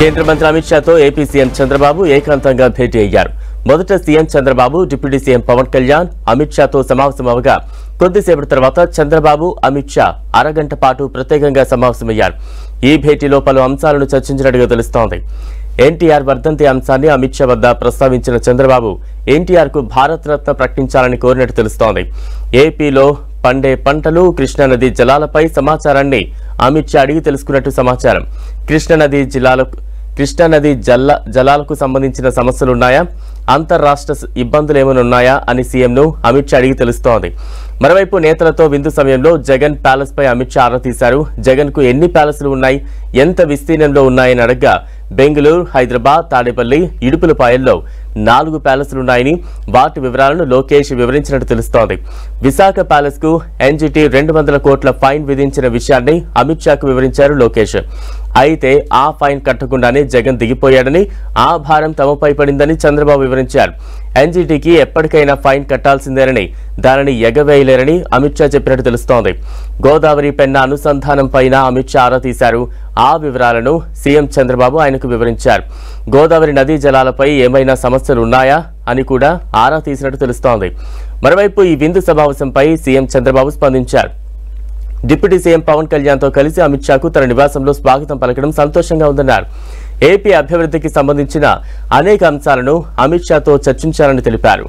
కేంద్ర మంత్రి అమిత్ షాతో ఏపీ సీఎం చంద్రబాబు ఏకాంతంగా భేటీ అయ్యారు. మొదట CM Chandrababu deputy CM Pawan Kalyan Amit షాతో సమావేశమవగా కొద్దిసేపటి తర్వాత చంద్రబాబు అమిత్ షా అరగంట పాటు ప్రత్యేకంగా సమావేశమయ్యారు. ఈ భేటీలో పలు అంశాలను చర్చించినట్టుగా తెలుస్తోంది. ఎన్టీఆర్ వర్ధంతి అంశాన్ని అమిత్ షా వద్ద ప్రస్తావించిన చంద్రబాబు ఎన్టీఆర్ కు భారత రత్న ప్రకటించాలని కోరినట్టు తెలుస్తోంది. ఏపీలో పండే పంటలు, కృష్ణానది జలాలపై సమాచారాన్ని అమిత్ షా అడిగి తెలుసుకున్నట్టు సమాచారం. కృష్ణానది జలాలకు సంబంధించిన సమస్యలున్నాయా, అంతర్రాష్ట్ర ఇబ్బందులు ఏమైనా ఉన్నాయా అని సీఎంను అమిత్ షా అడిగి తెలుస్తోంది. మరోవైపు నేతలతో విందు సమయంలో జగన్ ప్యాలెస్ పై అమిత్ షా ఆరా తీశారు. జగన్ కు ఎన్ని ప్యాలెస్లు ఉన్నాయి, ఎంత విస్తీర్ణంలో ఉన్నాయని అడగ్గా బెంగళూరు, హైదరాబాద్, తాడేపల్లి, ఇడుపులపాయల్లో 4 ప్యాలెస్లున్నాయని వాటి వివరాలను లోకేష్ వివరించినట్టు తెలుస్తోంది. విశాఖ ప్యాలెస్ కు ఎన్జీటీ 200 కోట్ల ఫైన్ విధించిన విషయాన్ని అమిత్ షాకు వివరించారు లోకేష్. అయితే ఆ ఫైన్ కట్టకుండానే జగన్ దిగిపోయాడని, ఆ భారం తమపై పడిందని చంద్రబాబు వివరించారు. ఎన్జీటీకి ఎప్పటికైనా ఫైన్ కట్టాల్సిందేనని, దానిని ఎగవేయలేరని అమిత్ షా చెప్పినట్టు తెలుస్తోంది. గోదావరి పెన్నా అనుసంధానం పైన అమిత్ షా ఆరా తీశారు. ఆ వివరాలను సీఎం చంద్రబాబు ఆయనకు వివరించారు. గోదావరి నదీ జలాలపై ఏమైనా సమస్యలు ఉన్నాయా అని కూడా ఆరా తీసినట్టు తెలుస్తోంది. మరోవైపు ఈ విందు సమావేశంపై సీఎం చంద్రబాబు స్పందించారు. డిప్యూటీ సీఎం పవన్ కళ్యాణ్తో కలిసి అమిత్ షాకు తన నివాసంలో స్వాగతం పలకడం సంతోషంగా ఉందన్నారు. ఏపీ అభివృద్ధికి సంబంధించిన అనేక అంశాలను అమిత్ షాతో చర్చించాలని తెలిపారు.